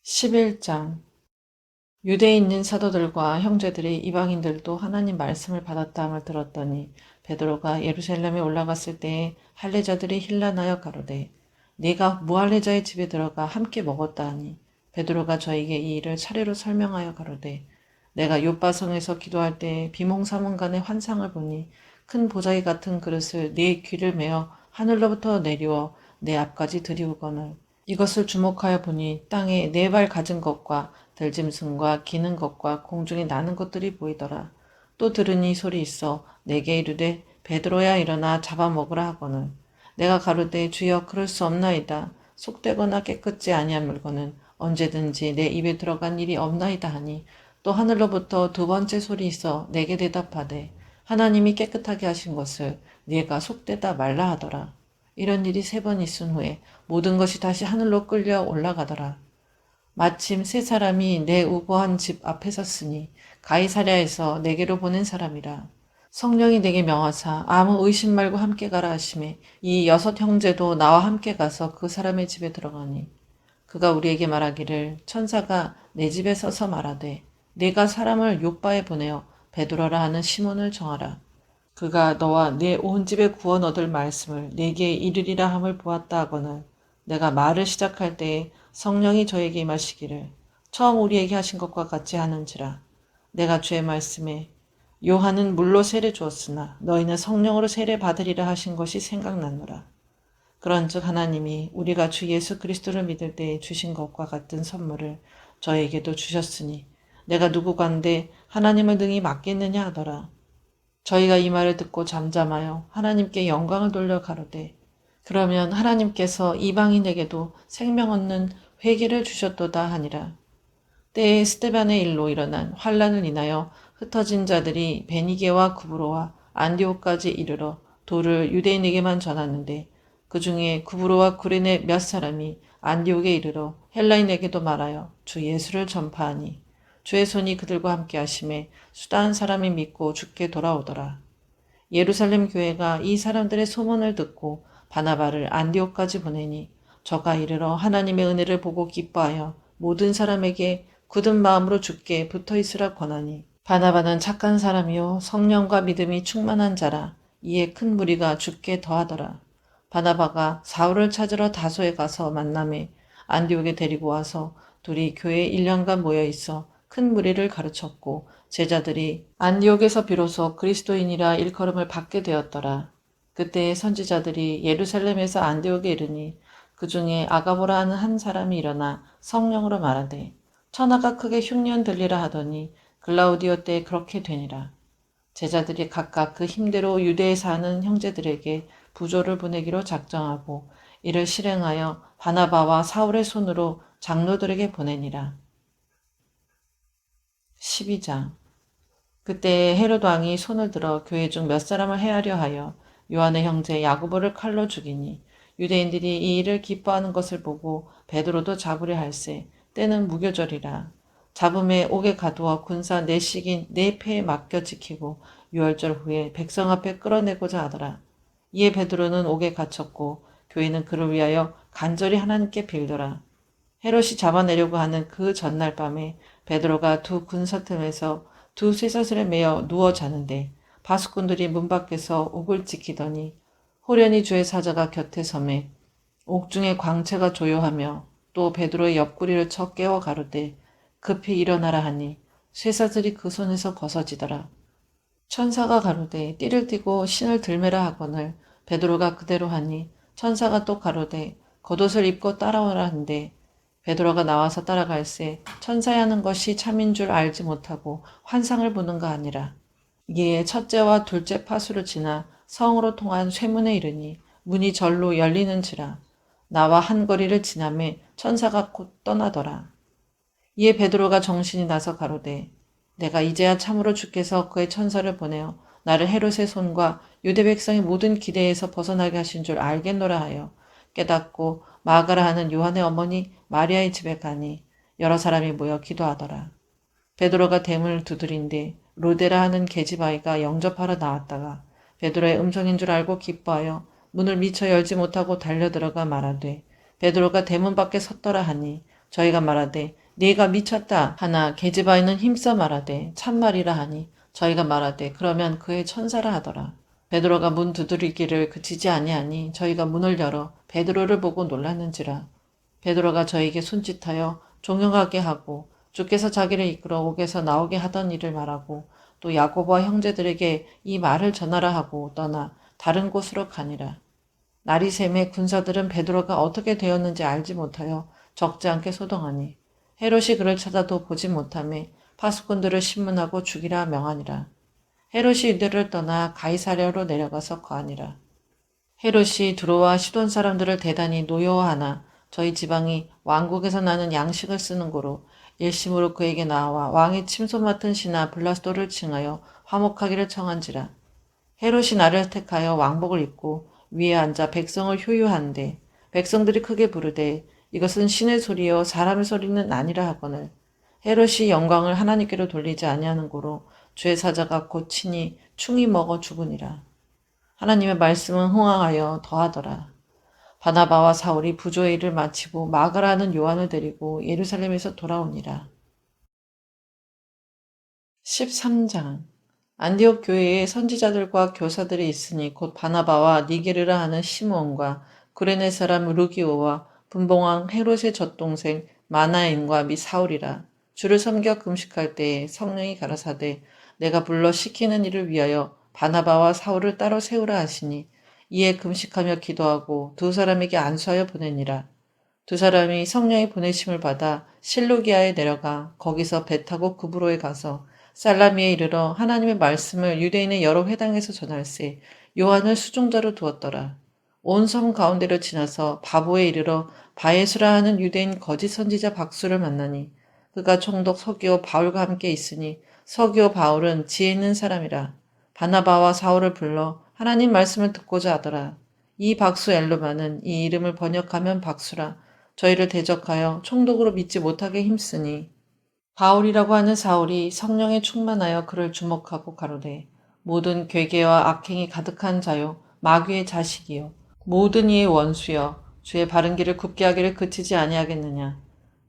11장. 유대에 있는 사도들과 형제들이 이방인들도 하나님 말씀을 받았다함을 들었더니 베드로가 예루살렘에 올라갔을 때에 할례자들이 힐난하여 가로되 네가 무할례자의 집에 들어가 함께 먹었다 하니 베드로가 저에게 이 일을 차례로 설명하여 가로되 내가 요바성에서 기도할 때에 비몽사몽간의 환상을 보니 큰 보자기 같은 그릇을 네 귀를 메어 하늘로부터 내리워 내 앞까지 들이우거늘 이것을 주목하여 보니 땅에 네 발 가진 것과 들짐승과 기는 것과 공중에 나는 것들이 보이더라. 또 들으니 소리 있어 내게 이르되 베드로야 일어나 잡아먹으라 하거늘 내가 가로되 주여 그럴 수 없나이다. 속되거나 깨끗지 아니한 물건은 언제든지 내 입에 들어간 일이 없나이다 하니 또 하늘로부터 두 번째 소리 있어 내게 대답하되 하나님이 깨끗하게 하신 것을 네가 속되다 말라 하더라. 이런 일이 세 번 있은 후에 모든 것이 다시 하늘로 끌려 올라가더라. 마침 세 사람이 내 우거한 집 앞에 섰으니 가이사랴에서 내게로 보낸 사람이라. 성령이 내게 명하사 아무 의심 말고 함께 가라 하시매 이 여섯 형제도 나와 함께 가서 그 사람의 집에 들어가니 그가 우리에게 말하기를 천사가 내 집에 서서 말하되 내가 사람을 요바에 보내어 베드로라 하는 시몬을 정하라. 그가 너와 내 온 집에 구원 얻을 말씀을 내게 이르리라 함을 보았다 하거늘 내가 말을 시작할 때에 성령이 저에게 임하시기를 처음 우리에게 하신 것과 같이 하는지라. 내가 주의 말씀에 요한은 물로 세례 주었으나 너희는 성령으로 세례 받으리라 하신 것이 생각나노라. 그런즉 하나님이 우리가 주 예수 그리스도를 믿을 때에 주신 것과 같은 선물을 저에게도 주셨으니 내가 누구간데 하나님을 능히 맡겠느냐 하더라. 저희가 이 말을 듣고 잠잠하여 하나님께 영광을 돌려 가로되 그러면 하나님께서 이방인에게도 생명 얻는 회개를 주셨도다 하니라. 때에 스데반의 일로 일어난 환란을 인하여 흩어진 자들이 베니게와 구브로와 안디옥까지 이르러 도를 유대인에게만 전하는데 그 중에 구브로와 구레네 몇 사람이 안디옥에 이르러 헬라인에게도 말하여 주 예수를 전파하니 주의 손이 그들과 함께 하심에 수다한 사람이 믿고 죽게 돌아오더라. 예루살렘 교회가 이 사람들의 소문을 듣고 바나바를 안디옥까지 보내니 저가 이르러 하나님의 은혜를 보고 기뻐하여 모든 사람에게 굳은 마음으로 주께 붙어있으라 권하니 바나바는 착한 사람이요 성령과 믿음이 충만한 자라. 이에 큰 무리가 주께 더하더라. 바나바가 사울을 찾으러 다소에 가서 만남에 안디옥에 데리고 와서 둘이 교회에 1년간 모여 있어 큰 무리를 가르쳤고 제자들이 안디옥에서 비로소 그리스도인이라 일컬음을 받게 되었더라. 그때의 선지자들이 예루살렘에서 안디옥에 이르니 그 중에 아가보라 하는 한 사람이 일어나 성령으로 말하되 천하가 크게 흉년 들리라 하더니 글라우디오 때에 그렇게 되니라. 제자들이 각각 그 힘대로 유대에 사는 형제들에게 부조를 보내기로 작정하고 이를 실행하여 바나바와 사울의 손으로 장로들에게 보내니라. 12장. 그때 헤롯 왕이 손을 들어 교회 중 몇 사람을 해하려 하여 요한의 형제 야고보를 칼로 죽이니 유대인들이 이 일을 기뻐하는 것을 보고 베드로도 잡으려 할세 때는 무교절이라. 잡음에 옥에 가두어 군사 내식인 네 패에 맡겨 지키고 유월절 후에 백성 앞에 끌어내고자 하더라. 이에 베드로는 옥에 갇혔고 교회는 그를 위하여 간절히 하나님께 빌더라. 헤롯이 잡아내려고 하는 그 전날 밤에 베드로가 두 군사 틈에서 두 쇠사슬에 매어 누워 자는데 바수꾼들이 문 밖에서 옥을 지키더니 호련히 주의 사자가 곁에 서매 옥중에 광채가 조요하며 또 베드로의 옆구리를 쳐 깨워 가로되 급히 일어나라 하니 쇠사슬이 그 손에서 벗어지더라. 천사가 가로되 띠를 띠고 신을 들매라 하거늘 베드로가 그대로 하니 천사가 또 가로되 겉옷을 입고 따라오라 한데 베드로가 나와서 따라갈새 천사야 하는 것이 참인 줄 알지 못하고 환상을 보는가 아니라. 이에 첫째와 둘째 파수를 지나 성으로 통한 쇠문에 이르니 문이 절로 열리는지라. 나와 한 거리를 지나매 천사가 곧 떠나더라. 이에 베드로가 정신이 나서 가로되 내가 이제야 참으로 주께서 그의 천사를 보내어 나를 헤롯의 손과 유대 백성의 모든 기대에서 벗어나게 하신 줄 알겠노라 하여 깨닫고 마가라 하는 요한의 어머니 마리아의 집에 가니 여러 사람이 모여 기도하더라. 베드로가 대문을 두드린데 로데라 하는 계집아이가 영접하러 나왔다가 베드로의 음성인 줄 알고 기뻐하여 문을 미처 열지 못하고 달려들어가 말하되 베드로가 대문 밖에 섰더라 하니 저희가 말하되 네가 미쳤다 하나 계집아이는 힘써 말하되 참말이라 하니 저희가 말하되 그러면 그의 천사라 하더라. 베드로가 문 두드리기를 그치지 아니하니 저희가 문을 열어 베드로를 보고 놀랐는지라. 베드로가 저에게 손짓하여 종용하게 하고 주께서 자기를 이끌어 옥에서 나오게 하던 일을 말하고 또 야고보와 형제들에게 이 말을 전하라 하고 떠나 다른 곳으로 가니라. 날이 새매 군사들은 베드로가 어떻게 되었는지 알지 못하여 적지 않게 소동하니 헤롯이 그를 찾아도 보지 못하매 파수꾼들을 신문하고 죽이라 명하니라. 헤롯이 유대를 떠나 가이사랴로 내려가서 거하니라. 헤롯이 두로와 시돈 사람들을 대단히 노여워하나 저희 지방이 왕국에서 나는 양식을 쓰는 고로 일심으로 그에게 나와 왕의 침소 맡은 신하 블라스도를 칭하여 화목하기를 청한지라. 헤롯이 나를 택하여 왕복을 입고 위에 앉아 백성을 효유한데 백성들이 크게 부르되 이것은 신의 소리요 사람의 소리는 아니라 하거늘 헤롯이 영광을 하나님께로 돌리지 아니하는 고로 주의 사자가 곧 친히 충이 먹어 죽으니라. 하나님의 말씀은 흥황하여 더하더라. 바나바와 사울이 부조의 일을 마치고 마가라는 요한을 데리고 예루살렘에서 돌아오니라. 13장 안디옥 교회에 선지자들과 교사들이 있으니 곧 바나바와 니게르라 하는 시므온과 구레네 사람 루기오와 분봉왕 헤롯의 젖동생 마나엔과 및 사울이라. 주를 섬겨 금식할 때에 성령이 가라사대 내가 불러 시키는 일을 위하여 바나바와 사울을 따로 세우라 하시니 이에 금식하며 기도하고 두 사람에게 안수하여 보내니라. 두 사람이 성령의 보내심을 받아 실루기아에 내려가 거기서 배 타고 구브로에 가서 살라미에 이르러 하나님의 말씀을 유대인의 여러 회당에서 전할세 요한을 수종자로 두었더라. 온 섬 가운데로 지나서 바보에 이르러 바에수라 하는 유대인 거짓 선지자 박수를 만나니 그가 총독 서기오 바울과 함께 있으니 서기오 바울은 지혜 있는 사람이라. 바나바와 사울을 불러 하나님 말씀을 듣고자 하더라. 이 박수 엘루마는 이 이름을 번역하면 박수라. 저희를 대적하여 총독으로 믿지 못하게 힘쓰니 바울이라고 하는 사울이 성령에 충만하여 그를 주목하고 가로되 모든 괴계와 악행이 가득한 자요 마귀의 자식이요 모든 이의 원수여 주의 바른 길을 굽게 하기를 그치지 아니하겠느냐.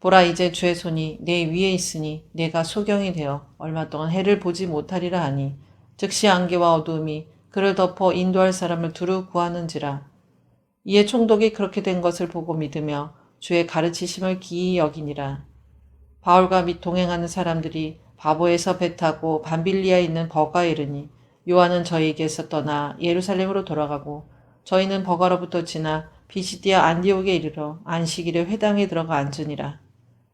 보라 이제 주의 손이 내 위에 있으니 내가 소경이 되어 얼마 동안 해를 보지 못하리라 하니 즉시 안개와 어두움이 그를 덮어 인도할 사람을 두루 구하는지라. 이에 총독이 그렇게 된 것을 보고 믿으며 주의 가르치심을 기이 여기니라. 바울과 및 동행하는 사람들이 바보에서 배 타고 밤빌리아에 있는 버가에 이르니 요한은 저희에게서 떠나 예루살렘으로 돌아가고 저희는 버가로부터 지나 비시디아 안디옥에 이르러 안식일에 회당에 들어가 앉으니라.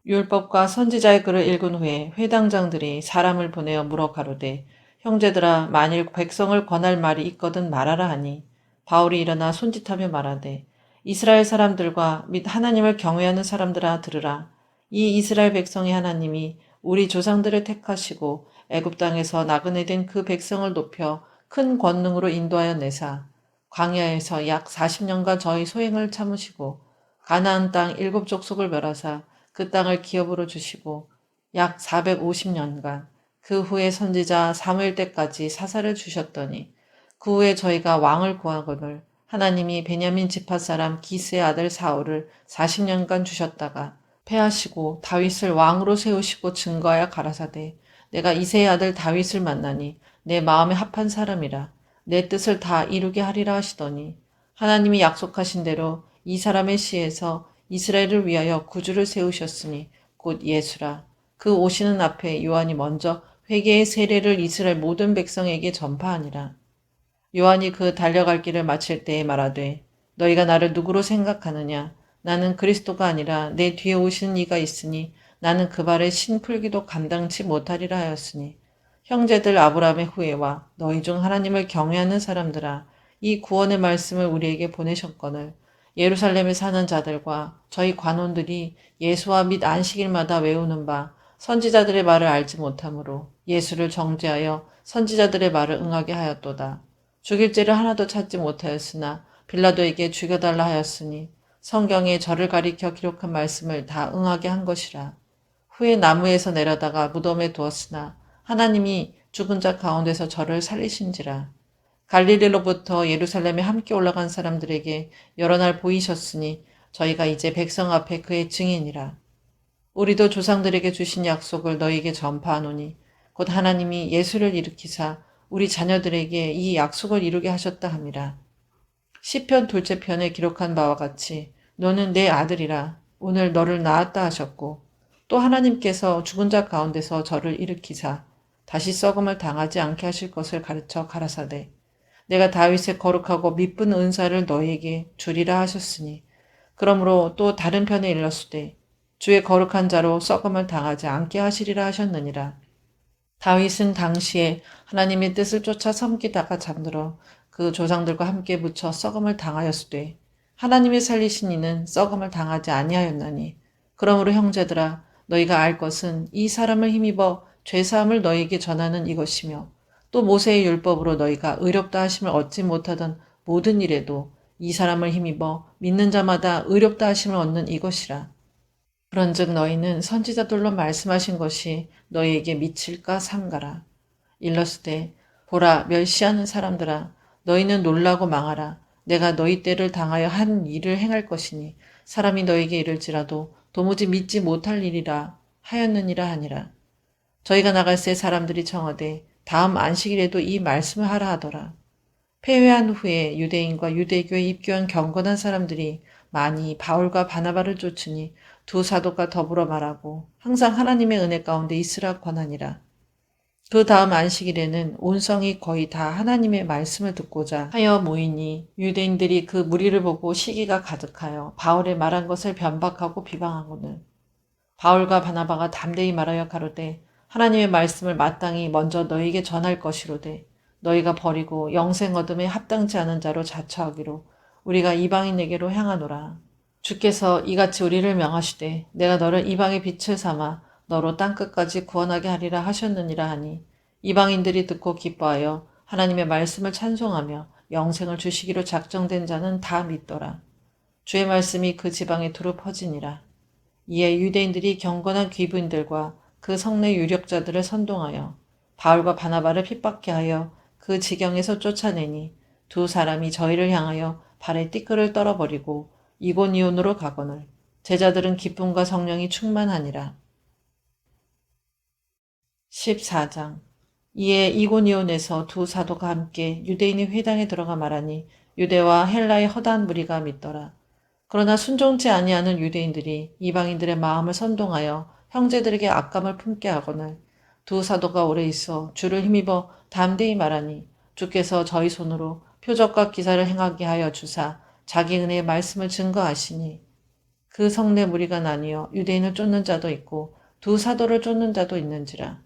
율법과 선지자의 글을 읽은 후에 회당장들이 사람을 보내어 물어 가로되 형제들아 만일 백성을 권할 말이 있거든 말하라 하니 바울이 일어나 손짓하며 말하되 이스라엘 사람들과 및 하나님을 경외하는 사람들아 들으라. 이 이스라엘 백성의 하나님이 우리 조상들을 택하시고 애굽 땅에서 나그네 된 그 백성을 높여 큰 권능으로 인도하여 내사 광야에서 약 40년간 저희 소행을 참으시고 가나안 땅 7족속을 멸하사 그 땅을 기업으로 주시고 약 450년간 그 후에 선지자 사무엘 때까지 사사를 주셨더니 그 후에 저희가 왕을 구하거늘 하나님이 베냐민 지파 사람 기스의 아들 사울을 40년간 주셨다가 패하시고 다윗을 왕으로 세우시고 증거하여 가라사대 내가 이새의 아들 다윗을 만나니 내 마음에 합한 사람이라 내 뜻을 다 이루게 하리라 하시더니 하나님이 약속하신 대로 이 사람의 시에서 이스라엘을 위하여 구주를 세우셨으니 곧 예수라. 그 오시는 앞에 요한이 먼저 회개의 세례를 이스라엘 모든 백성에게 전파하니라. 요한이 그 달려갈 길을 마칠 때에 말하되 너희가 나를 누구로 생각하느냐 나는 그리스도가 아니라 내 뒤에 오시는 이가 있으니 나는 그 발에 신 풀기도 감당치 못하리라 하였으니 형제들 아브라함의 후예와 너희 중 하나님을 경외하는 사람들아 이 구원의 말씀을 우리에게 보내셨거늘 예루살렘에 사는 자들과 저희 관원들이 예수와 및 안식일마다 외우는 바 선지자들의 말을 알지 못하므로 예수를 정죄하여 선지자들의 말을 응하게 하였도다. 죽일 죄를 하나도 찾지 못하였으나 빌라도에게 죽여달라 하였으니 성경에 저를 가리켜 기록한 말씀을 다 응하게 한 것이라. 후에 나무에서 내려다가 무덤에 두었으나 하나님이 죽은 자 가운데서 저를 살리신지라. 갈릴리로부터 예루살렘에 함께 올라간 사람들에게 여러 날 보이셨으니 저희가 이제 백성 앞에 그의 증인이라. 우리도 조상들에게 주신 약속을 너희에게 전파하노니 곧 하나님이 예수를 일으키사 우리 자녀들에게 이 약속을 이루게 하셨다 함이라. 시편 둘째 편에 기록한 바와 같이 너는 내 아들이라 오늘 너를 낳았다 하셨고 또 하나님께서 죽은 자 가운데서 저를 일으키사 다시 썩음을 당하지 않게 하실 것을 가르쳐 가라사대 내가 다윗의 거룩하고 미쁜 은사를 너희에게 주리라 하셨으니 그러므로 또 다른 편에 일렀으되 주의 거룩한 자로 썩음을 당하지 않게 하시리라 하셨느니라. 다윗은 당시에 하나님의 뜻을 쫓아 섬기다가 잠들어 그 조상들과 함께 묻혀 썩음을 당하였으되 하나님의 살리신 이는 썩음을 당하지 아니하였나니 그러므로 형제들아 너희가 알 것은 이 사람을 힘입어 죄사함을 너희에게 전하는 이것이며 또 모세의 율법으로 너희가 의롭다 하심을 얻지 못하던 모든 일에도 이 사람을 힘입어 믿는 자마다 의롭다 하심을 얻는 이것이라. 그런즉 너희는 선지자들로 말씀하신 것이 너희에게 미칠까 삼가라. 일러스되 보라 멸시하는 사람들아 너희는 놀라고 망하라. 내가 너희 때를 당하여 한 일을 행할 것이니 사람이 너희에게 이를지라도 도무지 믿지 못할 일이라 하였느니라 하니라. 저희가 나갈새 사람들이 청하되 다음 안식일에도 이 말씀을 하라 하더라. 폐회한 후에 유대인과 유대교에 입교한 경건한 사람들이 많이 바울과 바나바를 쫓으니 두 사도가 더불어 말하고 항상 하나님의 은혜 가운데 있으라 권하니라. 그 다음 안식일에는 온 성이 거의 다 하나님의 말씀을 듣고자 하여 모이니 유대인들이 그 무리를 보고 시기가 가득하여 바울의 말한 것을 변박하고 비방하고는 바울과 바나바가 담대히 말하여 가로되 하나님의 말씀을 마땅히 먼저 너희에게 전할 것이로되 너희가 버리고 영생 얻음에 합당치 않은 자로 자처하기로 우리가 이방인에게로 향하노라. 주께서 이같이 우리를 명하시되 내가 너를 이방의 빛을 삼아 너로 땅끝까지 구원하게 하리라 하셨느니라 하니 이방인들이 듣고 기뻐하여 하나님의 말씀을 찬송하며 영생을 주시기로 작정된 자는 다 믿더라. 주의 말씀이 그 지방에 두루 퍼지니라. 이에 유대인들이 경건한 귀부인들과 그 성내 유력자들을 선동하여 바울과 바나바를 핍박케 하여 그 지경에서 쫓아내니 두 사람이 저희를 향하여 발에 띠끌을 떨어버리고 이고니온으로 가거늘 제자들은 기쁨과 성령이 충만하니라. 14장 이에 이고니온에서 두 사도가 함께 유대인의 회당에 들어가 말하니 유대와 헬라의 허다한 무리가 믿더라. 그러나 순종치 아니하는 유대인들이 이방인들의 마음을 선동하여 형제들에게 악감을 품게 하거늘 두 사도가 오래 있어 주를 힘입어 담대히 말하니 주께서 저희 손으로 표적과 기사를 행하게 하여 주사 자기 은혜의 말씀을 증거하시니 그 성내 무리가 나뉘어 유대인을 쫓는 자도 있고 두 사도를 쫓는 자도 있는지라.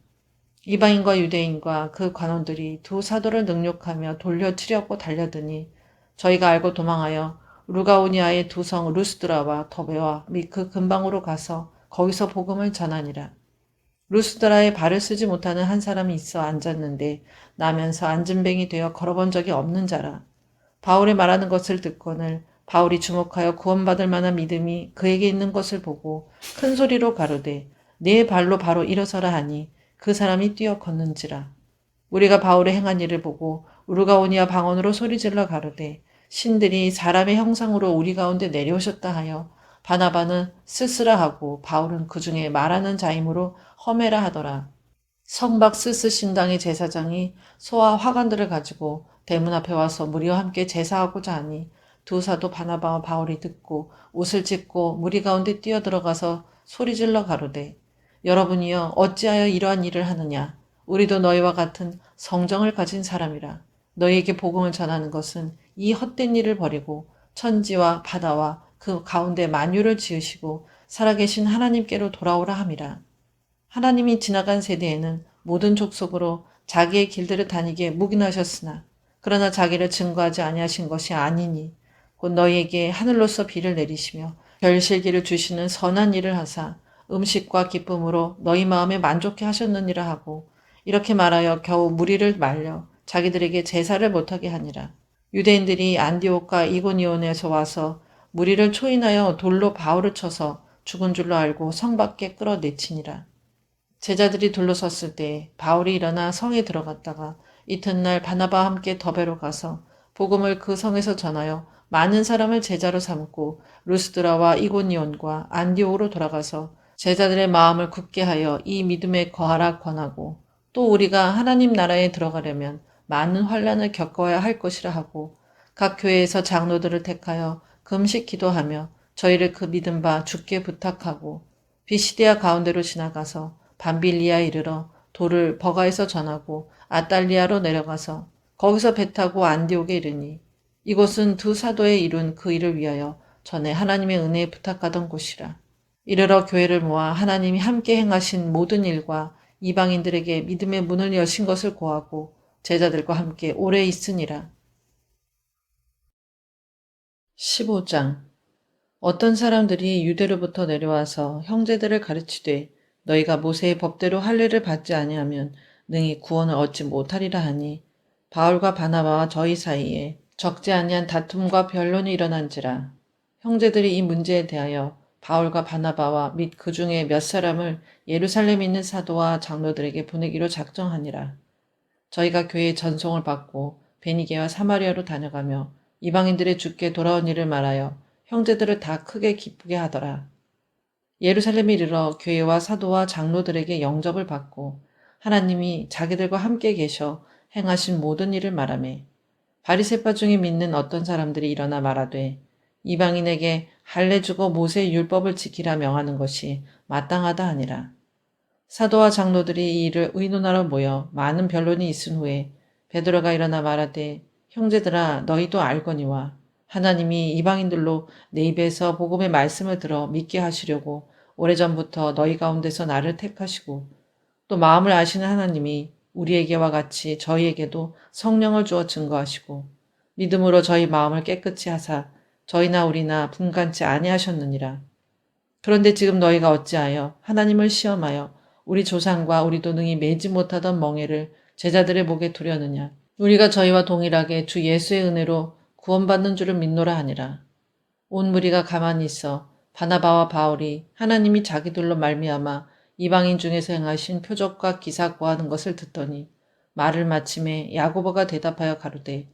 이방인과 유대인과 그 관원들이 두 사도를 능욕하며 돌려치려고 달려드니 저희가 알고 도망하여 루가오니아의 두 성 루스드라와 더베와 및 그 근방으로 가서 거기서 복음을 전하니라. 루스드라에 발을 쓰지 못하는 한 사람이 있어 앉았는데 나면서 앉은뱅이 되어 걸어본 적이 없는 자라. 바울이 말하는 것을 듣거늘 바울이 주목하여 구원받을 만한 믿음이 그에게 있는 것을 보고 큰 소리로 가로되 네 발로 바로 일어서라 하니 그 사람이 뛰어 걷는지라. 우리가 바울의 행한 일을 보고 우르가오니아 방언으로 소리질러 가로되 신들이 사람의 형상으로 우리 가운데 내려오셨다 하여 바나바는 스스라하고 바울은 그 중에 말하는 자이므로 험해라 하더라. 성박 스스 신당의 제사장이 소와 화관들을 가지고 대문 앞에 와서 무리와 함께 제사하고자 하니 두 사도 바나바와 바울이 듣고 옷을 찢고 무리 가운데 뛰어들어가서 소리질러 가로되 여러분이여 어찌하여 이러한 일을 하느냐. 우리도 너희와 같은 성정을 가진 사람이라. 너희에게 복음을 전하는 것은 이 헛된 일을 버리고 천지와 바다와 그 가운데 만유를 지으시고 살아계신 하나님께로 돌아오라 함이라. 하나님이 지나간 세대에는 모든 족속으로 자기의 길들을 다니게 묵인하셨으나 그러나 자기를 증거하지 아니하신 것이 아니니 곧 너희에게 하늘로서 비를 내리시며 별실기를 주시는 선한 일을 하사 음식과 기쁨으로 너희 마음에 만족해 하셨느니라 하고 이렇게 말하여 겨우 무리를 말려 자기들에게 제사를 못하게 하니라. 유대인들이 안디옥과 이고니온에서 와서 무리를 초인하여 돌로 바울을 쳐서 죽은 줄로 알고 성 밖에 끌어내치니라. 제자들이 둘러섰을 때 바울이 일어나 성에 들어갔다가 이튿날 바나바와 함께 더베로 가서 복음을 그 성에서 전하여 많은 사람을 제자로 삼고 루스드라와 이고니온과 안디옥으로 돌아가서 제자들의 마음을 굳게 하여 이 믿음에 거하라 권하고 또 우리가 하나님 나라에 들어가려면 많은 환난을 겪어야 할 것이라 하고 각 교회에서 장로들을 택하여 금식 기도하며 저희를 그 믿음 바 주께 부탁하고 비시디아 가운데로 지나가서 밤빌리아에 이르러 돌을 버가에서 전하고 아달리아로 내려가서 거기서 배 타고 안디옥에 이르니 이곳은 두 사도에 이룬 그 일을 위하여 전에 하나님의 은혜에 부탁하던 곳이라. 이르러 교회를 모아 하나님이 함께 행하신 모든 일과 이방인들에게 믿음의 문을 여신 것을 고하고 제자들과 함께 오래 있으니라. 15장. 어떤 사람들이 유대로부터 내려와서 형제들을 가르치되 너희가 모세의 법대로 할례를 받지 아니하면 능히 구원을 얻지 못하리라 하니 바울과 바나바와 저희 사이에 적지 아니한 다툼과 변론이 일어난지라. 형제들이 이 문제에 대하여 바울과 바나바와 및 그 중에 몇 사람을 예루살렘에 있는 사도와 장로들에게 보내기로 작정하니라. 저희가 교회의 전송을 받고 베니게와 사마리아로 다녀가며 이방인들의 주께 돌아온 일을 말하여 형제들을 다 크게 기쁘게 하더라. 예루살렘에 이르러 교회와 사도와 장로들에게 영접을 받고 하나님이 자기들과 함께 계셔 행하신 모든 일을 말하매 바리새파 중에 믿는 어떤 사람들이 일어나 말하되 이방인에게 할례 주고 모세의 율법을 지키라 명하는 것이 마땅하다 하니라. 사도와 장로들이 이 일을 의논하러 모여 많은 변론이 있은 후에 베드로가 일어나 말하되 형제들아 너희도 알거니와 하나님이 이방인들로 내 입에서 복음의 말씀을 들어 믿게 하시려고 오래전부터 너희 가운데서 나를 택하시고 또 마음을 아시는 하나님이 우리에게와 같이 저희에게도 성령을 주어 증거하시고 믿음으로 저희 마음을 깨끗이 하사 저희나 우리나 분간치 아니하셨느니라. 그런데 지금 너희가 어찌하여 하나님을 시험하여 우리 조상과 우리도 능히 매지 못하던 멍에를 제자들의 목에 두려느냐. 우리가 저희와 동일하게 주 예수의 은혜로 구원받는 줄을 믿노라 하니라. 온 무리가 가만히 있어 바나바와 바울이 하나님이 자기들로 말미암아 이방인 중에서 행하신 표적과 기사 고하는 것을 듣더니 말을 마침에 야고보가 대답하여 가로되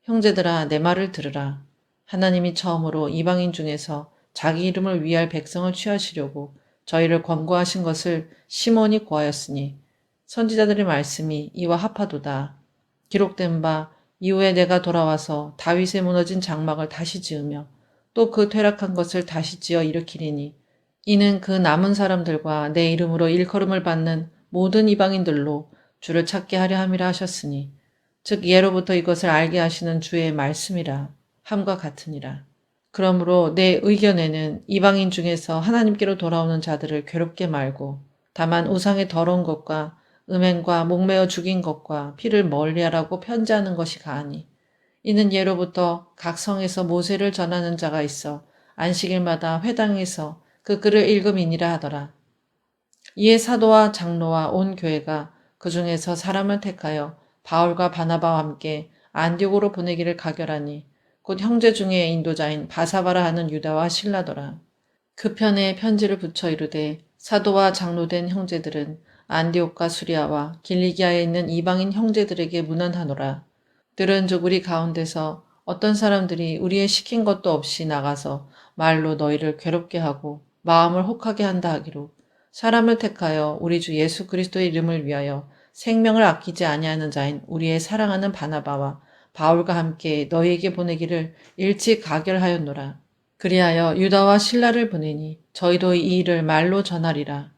형제들아 내 말을 들으라. 하나님이 처음으로 이방인 중에서 자기 이름을 위할 백성을 취하시려고 저희를 권고하신 것을 시몬이 고하였으니 선지자들의 말씀이 이와 합하도다. 기록된 바 이후에 내가 돌아와서 다윗의 무너진 장막을 다시 지으며 또 그 퇴락한 것을 다시 지어 일으키리니 이는 그 남은 사람들과 내 이름으로 일컬음을 받는 모든 이방인들로 주를 찾게 하려 함이라 하셨으니 즉 예로부터 이것을 알게 하시는 주의 말씀이라 함과 같으니라. 그러므로 내 의견에는 이방인 중에서 하나님께로 돌아오는 자들을 괴롭게 말고 다만 우상의 더러운 것과 음행과 목매어 죽인 것과 피를 멀리하라고 편지하는 것이 가하니 이는 예로부터 각 성에서 모세를 전하는 자가 있어 안식일마다 회당에서 그 글을 읽음이니라 하더라. 이에 사도와 장로와 온 교회가 그 중에서 사람을 택하여 바울과 바나바와 함께 안디옥으로 보내기를 가결하니 곧 형제 중에 인도자인 바사바라 하는 유다와 실라더라. 그 편에 편지를 붙여 이르되 사도와 장로된 형제들은 안디옥과 수리아와 길리기아에 있는 이방인 형제들에게 문안하노라. 들은즉 우리 가운데서 어떤 사람들이 우리의 시킨 것도 없이 나가서 말로 너희를 괴롭게 하고 마음을 혹하게 한다 하기로 사람을 택하여 우리 주 예수 그리스도의 이름을 위하여 생명을 아끼지 아니하는 자인 우리의 사랑하는 바나바와 바울과 함께 너희에게 보내기를 일찍 가결하였노라. 그리하여 유다와 실라를 보내니 저희도 이 일을 말로 전하리라.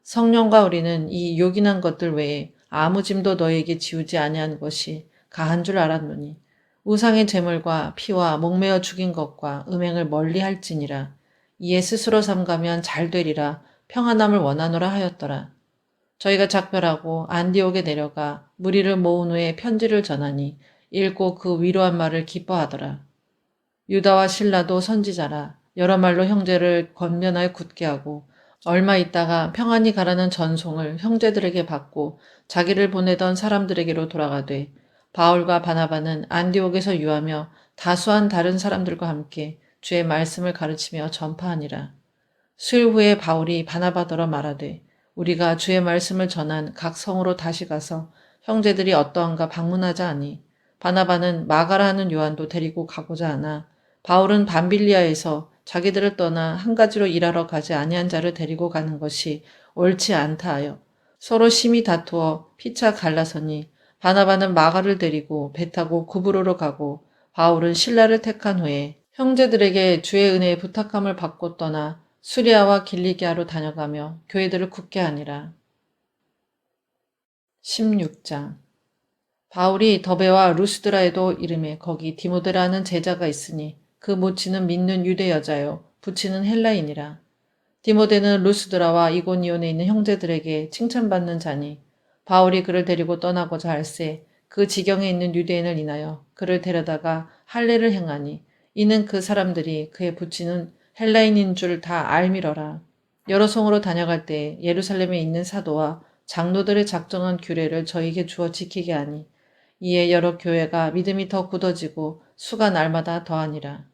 성령과 우리는 이 요긴한 것들 외에 아무 짐도 너희에게 지우지 아니한 것이 가한 줄 알았노니 우상의 제물과 피와 목매어 죽인 것과 음행을 멀리 할지니라. 이에 스스로 삼가면 잘 되리라 평안함을 원하노라 하였더라. 저희가 작별하고 안디옥에 내려가 무리를 모은 후에 편지를 전하니 읽고 그 위로한 말을 기뻐하더라. 유다와 실라도 선지자라 여러 말로 형제를 권면하여 굳게 하고 얼마 있다가 평안히 가라는 전송을 형제들에게 받고 자기를 보내던 사람들에게로 돌아가되 바울과 바나바는 안디옥에서 유하며 다수한 다른 사람들과 함께 주의 말씀을 가르치며 전파하니라. 수일 후에 바울이 바나바더러 말하되 우리가 주의 말씀을 전한 각 성으로 다시 가서 형제들이 어떠한가 방문하자 하니 바나바는 마가라 하는 요한도 데리고 가고자 하나 바울은 밤빌리아에서 자기들을 떠나 한 가지로 일하러 가지 아니한 자를 데리고 가는 것이 옳지 않다 하여 서로 심히 다투어 피차 갈라서니 바나바는 마가를 데리고 배 타고 구브로로 가고 바울은 실라를 택한 후에 형제들에게 주의 은혜의 부탁함을 받고 떠나 수리아와 길리기아로 다녀가며 교회들을 굳게 하니라. 16장. 바울이 더베와 루스드라에도 이름에 거기 디모데라는 제자가 있으니 그 모치는 믿는 유대 여자요 부치는 헬라인이라. 디모데는 루스드라와 이고니온에 있는 형제들에게 칭찬받는 자니 바울이 그를 데리고 떠나고자 할새 그 지경에 있는 유대인을 인하여 그를 데려다가 할례를 행하니 이는 그 사람들이 그의 부치는 헬라인인 줄 다 알미러라. 여러 성으로 다녀갈 때 예루살렘에 있는 사도와 장로들의 작정한 규례를 저에게 주어 지키게 하니 이에 여러 교회가 믿음이 더 굳어지고 수가 날마다 더하니라.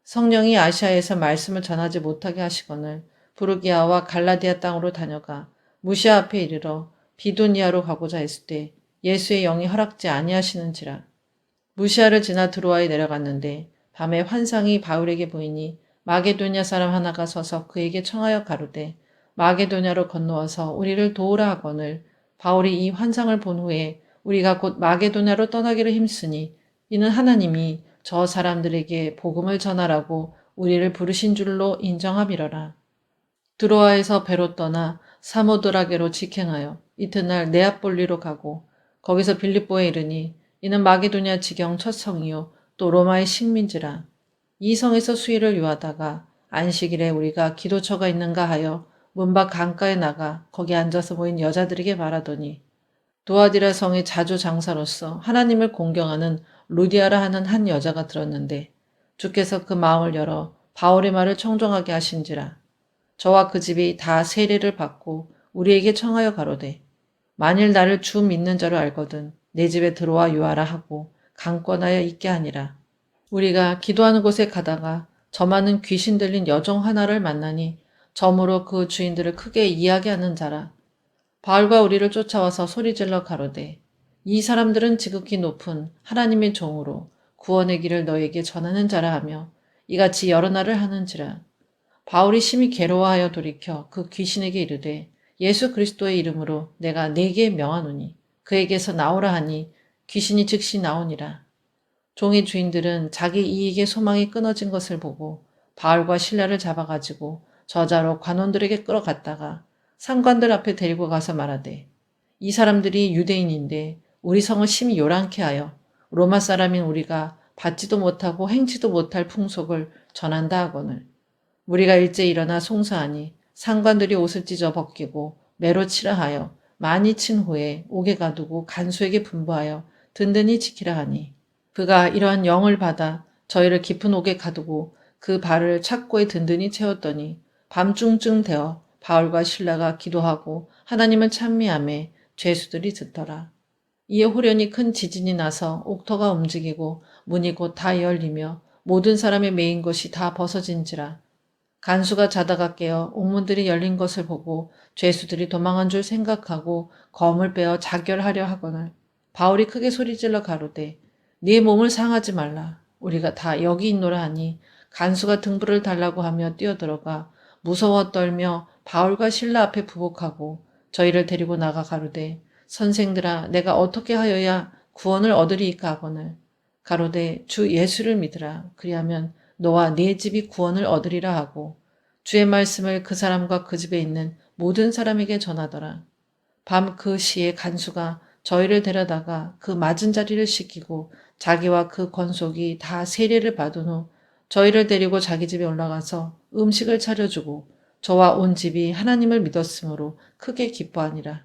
성령이 아시아에서 말씀을 전하지 못하게 하시거늘 부르기아와 갈라디아 땅으로 다녀가 무시아 앞에 이르러 비두니아로 가고자 했을 때 예수의 영이 허락지 아니하시는지라. 무시아를 지나 드로아에 내려갔는데 밤에 환상이 바울에게 보이니 마게도냐 사람 하나가 서서 그에게 청하여 가로되 마게도냐로 건너와서 우리를 도우라 하거늘 바울이 이 환상을 본 후에 우리가 곧 마게도냐로 떠나기를 힘쓰니 이는 하나님이 저 사람들에게 복음을 전하라고 우리를 부르신 줄로 인정함이러라. 드로아에서 배로 떠나 사모드라게로 직행하여 이튿날 네아폴리로 가고 거기서 빌립보에 이르니 이는 마게도냐 지경 첫 성이요 또 로마의 식민지라. 이 성에서 수일을 유하다가 안식일에 우리가 기도처가 있는가 하여 문밖 강가에 나가 거기 앉아서 모인 여자들에게 말하더니 도아디라 성의 자주 장사로서 하나님을 공경하는 루디아라 하는 한 여자가 들었는데 주께서 그 마음을 열어 바울의 말을 청종하게 하신지라. 저와 그 집이 다 세례를 받고 우리에게 청하여 가로되 만일 나를 주 믿는 자로 알거든 내 집에 들어와 유하라 하고 강권하여 있게 하니라. 우리가 기도하는 곳에 가다가 저 많은 귀신 들린 여종 하나를 만나니 점으로 그 주인들을 크게 이야기하는 자라. 바울과 우리를 쫓아와서 소리질러 가로되 이 사람들은 지극히 높은 하나님의 종으로 구원의 길을 너에게 전하는 자라 하며 이같이 여러 날을 하는지라. 바울이 심히 괴로워하여 돌이켜 그 귀신에게 이르되 예수 그리스도의 이름으로 내가 네게 명하노니 그에게서 나오라 하니 귀신이 즉시 나오니라. 종의 주인들은 자기 이익의 소망이 끊어진 것을 보고 바울과 실라를 잡아가지고 저자로 관원들에게 끌어갔다가 상관들 앞에 데리고 가서 말하되 이 사람들이 유대인인데 우리 성을 심히 요란케 하여 로마 사람인 우리가 받지도 못하고 행치도 못할 풍속을 전한다 하거늘 우리가 일제 일어나 송사하니 상관들이 옷을 찢어 벗기고 매로 치라 하여 많이 친 후에 옥에 가두고 간수에게 분부하여 든든히 지키라 하니 그가 이러한 영을 받아 저희를 깊은 옥에 가두고 그 발을 착고에 든든히 채웠더니 밤중쯤 되어 바울과 실라가 기도하고 하나님을 찬미하며 죄수들이 듣더라. 이에 호련히 큰 지진이 나서 옥터가 움직이고 문이 곧 다 열리며 모든 사람의 매인 것이 다 벗어진지라. 간수가 자다가 깨어 옥문들이 열린 것을 보고 죄수들이 도망한 줄 생각하고 검을 빼어 자결하려 하거늘 바울이 크게 소리질러 가로되 네 몸을 상하지 말라. 우리가 다 여기 있노라 하니 간수가 등불을 달라고 하며 뛰어들어가 무서워 떨며 바울과 실라 앞에 부복하고 저희를 데리고 나가 가로되 선생들아 내가 어떻게 하여야 구원을 얻으리이까 하거늘 가로되 주 예수를 믿으라. 그리하면 너와 네 집이 구원을 얻으리라 하고 주의 말씀을 그 사람과 그 집에 있는 모든 사람에게 전하더라. 밤 그 시에 간수가 저희를 데려다가 그 맞은 자리를 씻기고 자기와 그 권속이 다 세례를 받은 후 저희를 데리고 자기 집에 올라가서 음식을 차려주고 저와 온 집이 하나님을 믿었으므로 크게 기뻐하니라.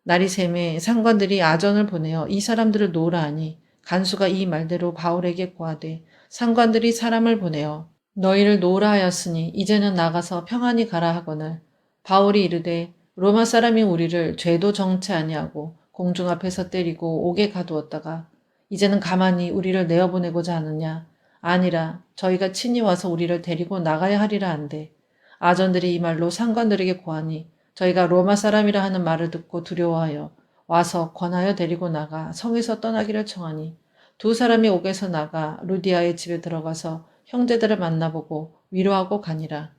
날이 새매 상관들이 아전을 보내어 이 사람들을 놓으라 하니 간수가 이 말대로 바울에게 고하되 상관들이 사람을 보내어 너희를 놓으라 하였으니 이제는 나가서 평안히 가라 하거늘 바울이 이르되 로마 사람이 우리를 죄도 정치 아니하고 공중 앞에서 때리고 옥에 가두었다가 이제는 가만히 우리를 내어보내고자 하느냐. 아니라 저희가 친히 와서 우리를 데리고 나가야 하리라 한데 아전들이 이 말로 상관들에게 고하니 저희가 로마 사람이라 하는 말을 듣고 두려워하여 와서 권하여 데리고 나가 성에서 떠나기를 청하니 두 사람이 옥에서 나가 루디아의 집에 들어가서 형제들을 만나보고 위로하고 가니라.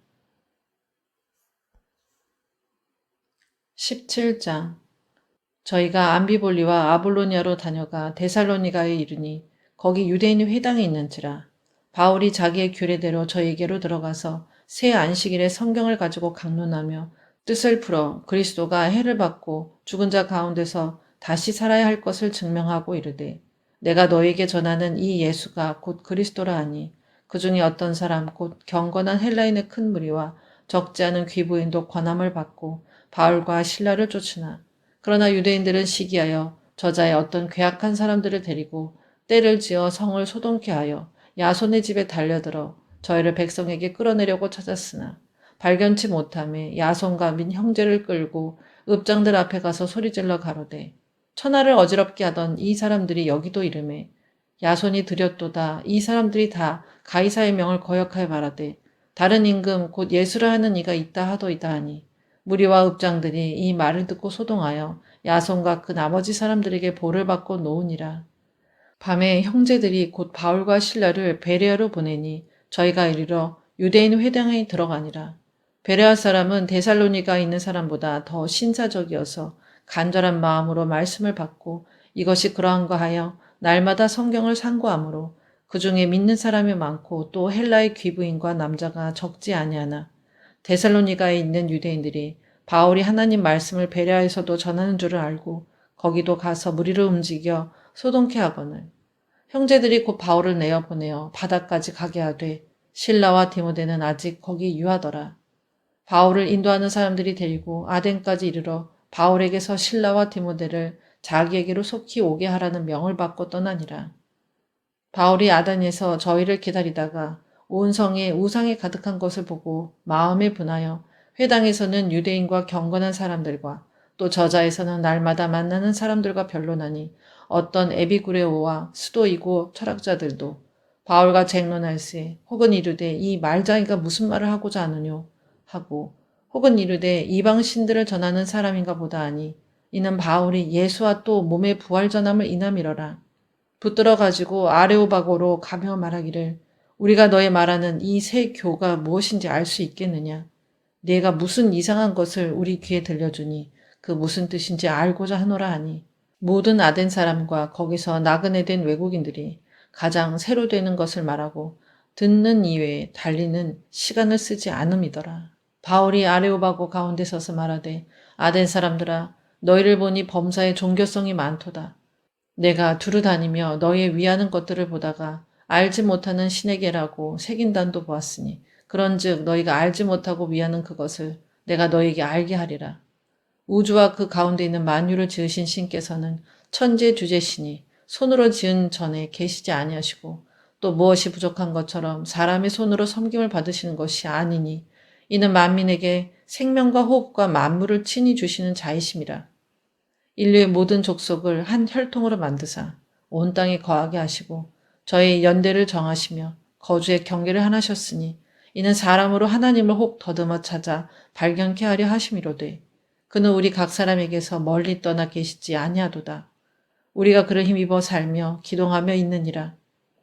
17장. 저희가 암비볼리와 아볼로니아로 다녀가 데살로니가에 이르니 거기 유대인의 회당이 있는지라. 바울이 자기의 규례대로 저희에게로 들어가서 새 안식일에 성경을 가지고 강론하며 뜻을 풀어 그리스도가 해를 받고 죽은 자 가운데서 다시 살아야 할 것을 증명하고 이르되 내가 너에게 전하는 이 예수가 곧 그리스도라 하니 그 중에 어떤 사람 곧 경건한 헬라인의 큰 무리와 적지 않은 귀부인도 권함을 받고 바울과 신라를 쫓으나 그러나 유대인들은 시기하여 저자의 어떤 괴악한 사람들을 데리고 때를 지어 성을 소동케 하여 야손의 집에 달려들어 저희를 백성에게 끌어내려고 찾았으나 발견치 못함에 야손과 민 형제를 끌고 읍장들 앞에 가서 소리질러 가로되 천하를 어지럽게 하던 이 사람들이 여기도 이르매 야손이 드렸도다. 이 사람들이 다 가이사의 명을 거역하여 말하되 다른 임금 곧 예수라 하는 이가 있다 하도이다 하니 무리와 읍장들이 이 말을 듣고 소동하여 야손과 그 나머지 사람들에게 벌을 받고 놓으니라. 밤에 형제들이 곧 바울과 신라를 베레아로 보내니 저희가 이르러 유대인 회당에 들어가니라. 베레아 사람은 데살로니가에 있는 사람보다 더 신사적이어서 간절한 마음으로 말씀을 받고 이것이 그러한가 하여 날마다 성경을 상고하므로 그 중에 믿는 사람이 많고 또 헬라의 귀부인과 남자가 적지 아니하나 데살로니가에 있는 유대인들이 바울이 하나님 말씀을 베레아에서도 전하는 줄을 알고 거기도 가서 무리를 움직여 소동케 하거늘 형제들이 곧 바울을 내어 보내어 바다까지 가게 하되 실라와 디모데는 아직 거기 유하더라. 바울을 인도하는 사람들이 데리고 아덴까지 이르러 바울에게서 실라와 디모데를 자기에게로 속히 오게 하라는 명을 받고 떠나니라. 바울이 아덴에서 저희를 기다리다가 온 성에 우상이 가득한 것을 보고 마음에 분하여 회당에서는 유대인과 경건한 사람들과 또 저자에서는 날마다 만나는 사람들과 변론하니 어떤 에비구레오와 수도이고 철학자들도 바울과 쟁론할세 혹은 이르되 이 말장이가 무슨 말을 하고자 하느뇨 하고 혹은 이르되 이방 신들을 전하는 사람인가 보다 하니 이는 바울이 예수와 또 몸의 부활 전함을 인함이러라. 붙들어 가지고 아레오바고로 가며 말하기를 우리가 너의 말하는 이 새 교가 무엇인지 알 수 있겠느냐. 네가 무슨 이상한 것을 우리 귀에 들려주니 그 무슨 뜻인지 알고자 하노라 하니 모든 아덴 사람과 거기서 나그네 된 외국인들이 가장 새로 되는 것을 말하고 듣는 이외에 달리는 시간을 쓰지 않음이더라. 바울이 아레오바고 가운데 서서 말하되 아덴 사람들아 너희를 보니 범사에 종교성이 많도다. 내가 두루 다니며 너희 위하는 것들을 보다가 알지 못하는 신에게라고 색인단도 보았으니 그런즉 너희가 알지 못하고 위하는 그것을 내가 너희에게 알게 하리라. 우주와 그 가운데 있는 만유를 지으신 신께서는 천재 주제시니 손으로 지은 전에 계시지 아니하시고 또 무엇이 부족한 것처럼 사람의 손으로 섬김을 받으시는 것이 아니니 이는 만민에게 생명과 호흡과 만물을 친히 주시는 자이심이라. 인류의 모든 족속을 한 혈통으로 만드사 온 땅에 거하게 하시고 저희 연대를 정하시며 거주의 경계를 하나셨으니 이는 사람으로 하나님을 혹 더듬어 찾아 발견케 하려 하심이로되 그는 우리 각 사람에게서 멀리 떠나 계시지 아니하도다. 우리가 그를 힘입어 살며 기동하며 있느니라.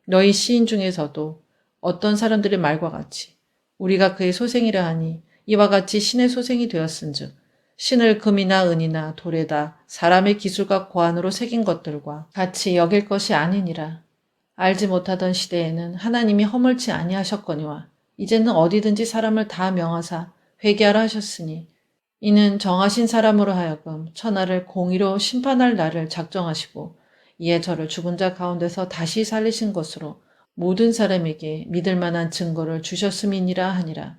너희 시인 중에서도 어떤 사람들의 말과 같이 우리가 그의 소생이라 하니 이와 같이 신의 소생이 되었은즉 신을 금이나 은이나 돌에다 사람의 기술과 고안으로 새긴 것들과 같이 여길 것이 아니니라. 알지 못하던 시대에는 하나님이 허물지 아니하셨거니와 이제는 어디든지 사람을 다 명하사 회개하라 하셨으니 이는 정하신 사람으로 하여금 천하를 공의로 심판할 날을 작정하시고 이에 저를 죽은 자 가운데서 다시 살리신 것으로 모든 사람에게 믿을 만한 증거를 주셨음이니라 하니라.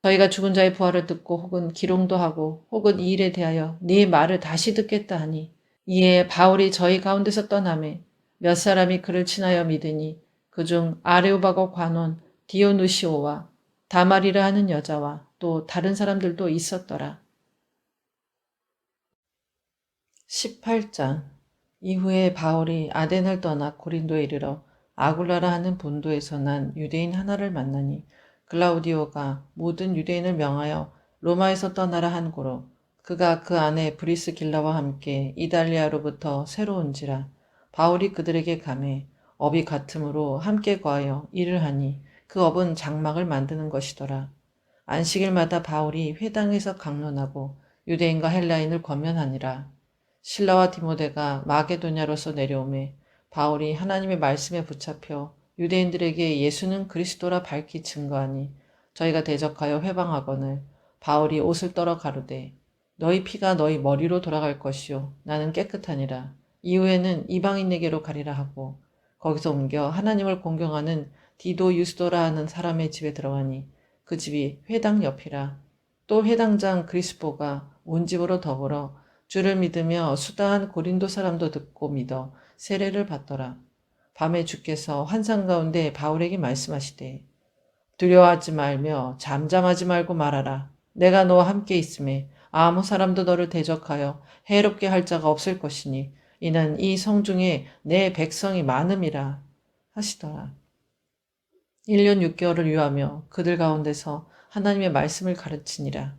저희가 죽은 자의 부활을 듣고 혹은 기롱도 하고 혹은 이 일에 대하여 네 말을 다시 듣겠다 하니 이에 바울이 저희 가운데서 떠나매 몇 사람이 그를 친하여 믿으니 그중 아레오바고 관원 디오누시오와 다말이라 하는 여자와 또 다른 사람들도 있었더라. 18장. 이후에 바울이 아덴을 떠나 고린도에 이르러 아굴라라 하는 본도에서 난 유대인 하나를 만나니 글라우디오가 모든 유대인을 명하여 로마에서 떠나라 한 고로 그가 그 안에 브리스길라와 함께 이달리아로부터 새로 온지라 바울이 그들에게 가매 업이 같으므로 함께 거하여 일을 하니 그 업은 장막을 만드는 것이더라. 안식일마다 바울이 회당에서 강론하고 유대인과 헬라인을 권면하니라. 실라와 디모데가 마게도냐로서 내려오매 바울이 하나님의 말씀에 붙잡혀 유대인들에게 예수는 그리스도라 밝히 증거하니 저희가 대적하여 회방하거늘 바울이 옷을 떨어 가로되 너희 피가 너희 머리로 돌아갈 것이요 나는 깨끗하니라. 이후에는 이방인에게로 가리라 하고 거기서 옮겨 하나님을 공경하는 디도 유스도라 하는 사람의 집에 들어가니 그 집이 회당 옆이라. 또 회당장 그리스보가 온 집으로 더불어 주를 믿으며 수다한 고린도 사람도 듣고 믿어 세례를 받더라. 밤에 주께서 환상 가운데 바울에게 말씀하시되 두려워하지 말며 잠잠하지 말고 말하라. 내가 너와 함께 있음에 아무 사람도 너를 대적하여 해롭게 할 자가 없을 것이니 이는 이 성중에 내 백성이 많음이라 하시더라. 1년 6개월을 유하며 그들 가운데서 하나님의 말씀을 가르치니라.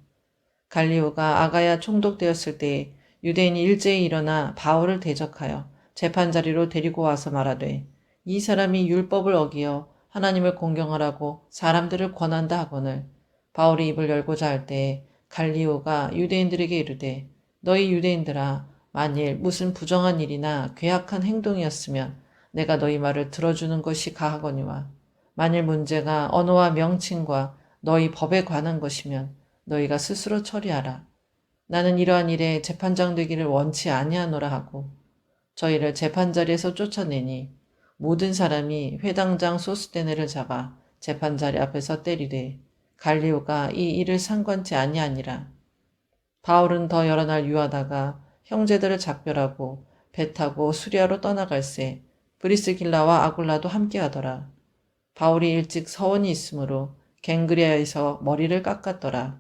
갈리오가 아가야 총독되었을 때에 유대인이 일제히 일어나 바울을 대적하여 재판자리로 데리고 와서 말하되 이 사람이 율법을 어기어 하나님을 공경하라고 사람들을 권한다 하거늘 바울이 입을 열고자 할 때에 갈리오가 유대인들에게 이르되 너희 유대인들아 만일 무슨 부정한 일이나 괴악한 행동이었으면 내가 너희 말을 들어주는 것이 가하거니와 만일 문제가 언어와 명칭과 너희 법에 관한 것이면 너희가 스스로 처리하라. 나는 이러한 일에 재판장 되기를 원치 아니하노라 하고 저희를 재판자리에서 쫓아내니 모든 사람이 회당장 소스데네를 잡아 재판자리 앞에서 때리되 갈리오가 이 일을 상관치 아니하니라. 바울은 더 여러 날 유하다가 형제들을 작별하고 배 타고 수리아로 떠나갈새 브리스길라와 아굴라도 함께하더라. 바울이 일찍 서원이 있으므로 갱그리아에서 머리를 깎았더라.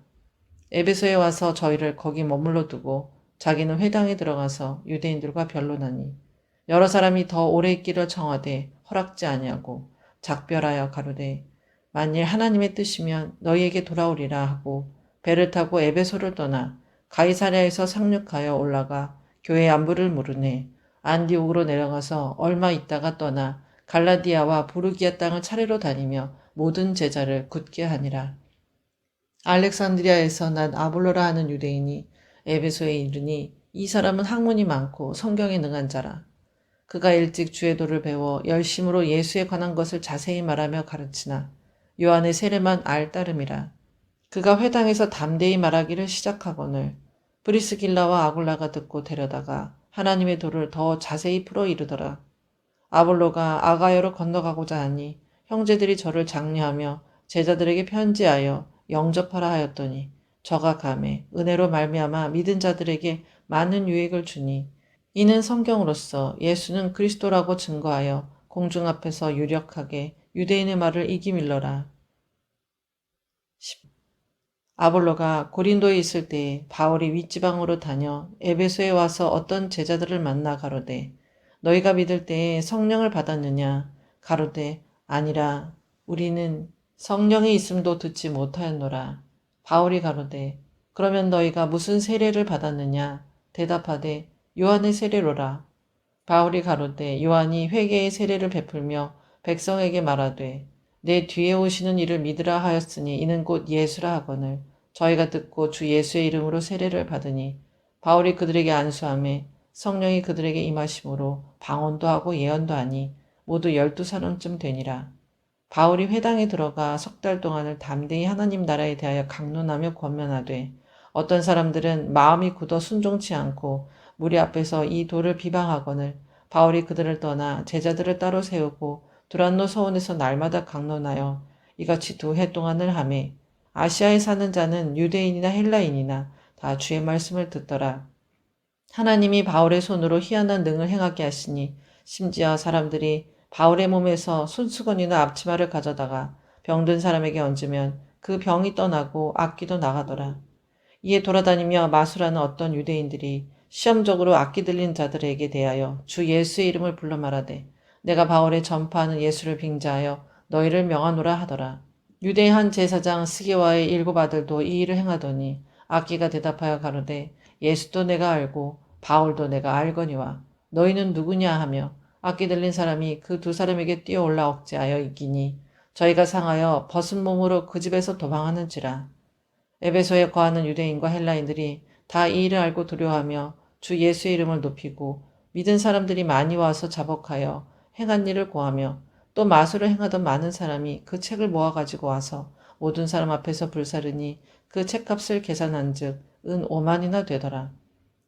에베소에 와서 저희를 거기 머물러 두고 자기는 회당에 들어가서 유대인들과 변론하니 여러 사람이 더 오래 있기를 청하되 허락지 아니하고 작별하여 가로되 만일 하나님의 뜻이면 너희에게 돌아오리라 하고 배를 타고 에베소를 떠나 가이사랴에서 상륙하여 올라가 교회 안부를 물으니 안디옥으로 내려가서 얼마 있다가 떠나 갈라디아와 부르기아 땅을 차례로 다니며 모든 제자를 굳게 하니라. 알렉산드리아에서 난 아볼로라 하는 유대인이 에베소에 이르니 이 사람은 학문이 많고 성경에 능한 자라. 그가 일찍 주의 도를 배워 열심으로 예수에 관한 것을 자세히 말하며 가르치나 요한의 세례만 알 따름이라. 그가 회당에서 담대히 말하기를 시작하거늘 브리스길라와 아굴라가 듣고 데려다가 하나님의 도를 더 자세히 풀어 이르더라. 아볼로가 아가야로 건너가고자 하니 형제들이 저를 장려하며 제자들에게 편지하여 영접하라 하였더니 저가 감에 은혜로 말미암아 믿은 자들에게 많은 유익을 주니 이는 성경으로서 예수는 그리스도라고 증거하여 공중 앞에서 유력하게 유대인의 말을 이기밀러라. 아볼로가 고린도에 있을 때에 바울이 윗지방으로 다녀 에베소에 와서 어떤 제자들을 만나 가로되 너희가 믿을 때에 성령을 받았느냐? 가로되 아니라 우리는 성령이 있음도 듣지 못하였노라. 바울이 가로되 그러면 너희가 무슨 세례를 받았느냐? 대답하되 요한의 세례로라. 바울이 가로되 요한이 회개의 세례를 베풀며 백성에게 말하되 내 뒤에 오시는 이를 믿으라 하였으니 이는 곧 예수라 하거늘 저희가 듣고 주 예수의 이름으로 세례를 받으니 바울이 그들에게 안수하며 성령이 그들에게 임하심으로 방언도 하고 예언도 하니 모두 12사람쯤 되니라. 바울이 회당에 들어가 석 달 동안을 담대히 하나님 나라에 대하여 강론하며 권면하되 어떤 사람들은 마음이 굳어 순종치 않고 무리 앞에서 이 도를 비방하거늘 바울이 그들을 떠나 제자들을 따로 세우고 두란노 서원에서 날마다 강론하여 이같이 2해 동안을 하매 아시아에 사는 자는 유대인이나 헬라인이나 다 주의 말씀을 듣더라. 하나님이 바울의 손으로 희한한 능을 행하게 하시니 심지어 사람들이 바울의 몸에서 손수건이나 앞치마를 가져다가 병든 사람에게 얹으면 그 병이 떠나고 악기도 나가더라. 이에 돌아다니며 마술하는 어떤 유대인들이 시험적으로 악기 들린 자들에게 대하여 주 예수의 이름을 불러 말하되 내가 바울의 전파하는 예수를 빙자하여 너희를 명하노라 하더라. 유대의 한 제사장 스게와의 7 아들도 이 일을 행하더니 악기가 대답하여 가로되 예수도 내가 알고 바울도 내가 알거니와 너희는 누구냐 하며 악기 들린 사람이 그 2 사람에게 뛰어올라 억제하여 이기니 저희가 상하여 벗은 몸으로 그 집에서 도망하는지라. 에베소에 거하는 유대인과 헬라인들이 다 이 일을 알고 두려워하며 주 예수의 이름을 높이고 믿은 사람들이 많이 와서 자복하여 행한 일을 고하며 또 마술을 행하던 많은 사람이 그 책을 모아가지고 와서 모든 사람 앞에서 불사르니 그 책값을 계산한즉 은 5만이나 되더라.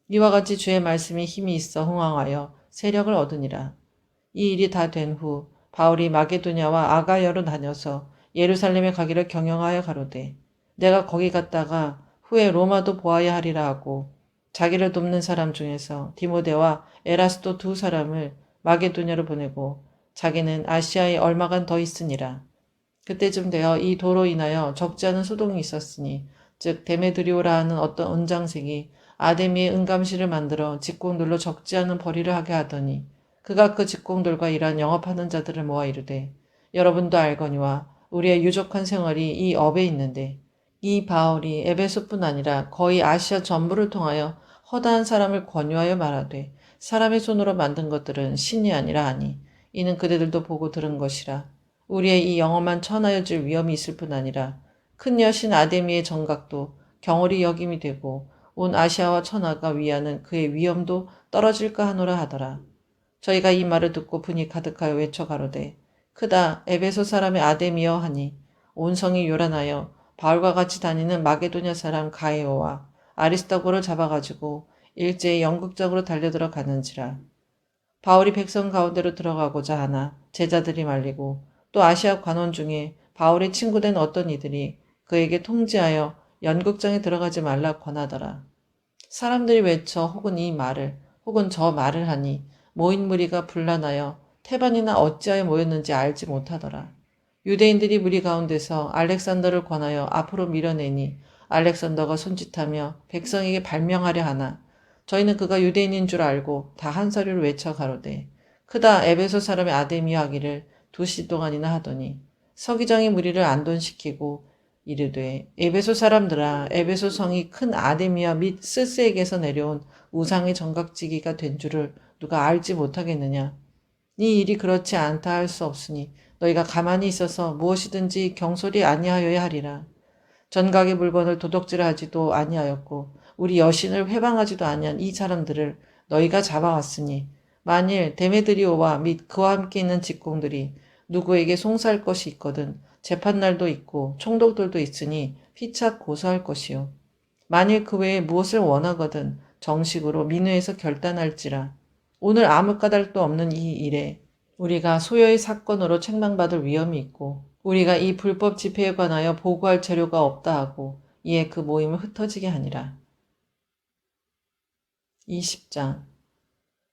이와 같이 주의 말씀이 힘이 있어 흥왕하여 세력을 얻으니라. 이 일이 다 된 후 바울이 마게도냐와 아가야로 다녀서 예루살렘에 가기를 경영하여 가로되 내가 거기 갔다가 후에 로마도 보아야 하리라 하고 자기를 돕는 사람 중에서 디모데와 에라스도 두 사람을 마게도냐로 보내고 자기는 아시아에 얼마간 더 있으니라. 그때쯤 되어 이 도로 인하여 적지 않은 소동이 있었으니 즉 데메드리오라 하는 어떤 은장생이 아데미의 은감실을 만들어 직공들로 적지 않은 벌이를 하게 하더니 그가 그 직공들과 일한 영업하는 자들을 모아 이르되 여러분도 알거니와 우리의 유족한 생활이 이 업에 있는데 이 바울이 에베소뿐 아니라 거의 아시아 전부를 통하여 허다한 사람을 권유하여 말하되 사람의 손으로 만든 것들은 신이 아니라 하니 이는 그대들도 보고 들은 것이라. 우리의 이 영험한 천하여질 위험이 있을 뿐 아니라 큰 여신 아데미의 정각도 경홀히 여김이 되고 온 아시아와 천하가 위하는 그의 위엄도 떨어질까 하노라 하더라. 저희가 이 말을 듣고 분이 가득하여 외쳐 가로되 크다 에베소 사람의 아데미여 하니 온 성이 요란하여 바울과 같이 다니는 마게도냐 사람 가이오와 아리스타고를 잡아가지고 일제히 영국적으로 달려들어 가는지라. 바울이 백성 가운데로 들어가고자 하나 제자들이 말리고 또 아시아 관원 중에 바울의 친구된 어떤 이들이 그에게 통지하여 연극장에 들어가지 말라 권하더라. 사람들이 외쳐 혹은 이 말을 혹은 저 말을 하니 모인 무리가 분란하여 태반이나 어찌하여 모였는지 알지 못하더라. 유대인들이 무리 가운데서 알렉산더를 권하여 앞으로 밀어내니 알렉산더가 손짓하며 백성에게 발명하려 하나 저희는 그가 유대인인 줄 알고 다 한 소리로 외쳐 가로되 크다 에베소 사람의 아데미아 하기를 2시 동안이나 하더니 서기장이 무리를 안돈시키고 이르되 에베소 사람들아 에베소 성이 큰 아데미아 및 스스에게서 내려온 우상의 정각지기가 된 줄을 누가 알지 못하겠느냐. 네 일이 그렇지 않다 할 수 없으니 너희가 가만히 있어서 무엇이든지 경솔이 아니하여야 하리라. 전각의 물건을 도둑질하지도 아니하였고 우리 여신을 회방하지도 아니한 이 사람들을 너희가 잡아왔으니 만일 데메드리오와 및 그와 함께 있는 직공들이 누구에게 송사할 것이 있거든 재판날도 있고 총독들도 있으니 피차 고소할 것이요. 만일 그 외에 무엇을 원하거든 정식으로 민회에서 결단할지라. 오늘 아무 까닭도 없는 이 일에 우리가 소요의 사건으로 책망받을 위험이 있고 우리가 이 불법 집회에 관하여 보고할 재료가 없다 하고 이에 그 모임을 흩어지게 하니라. 20장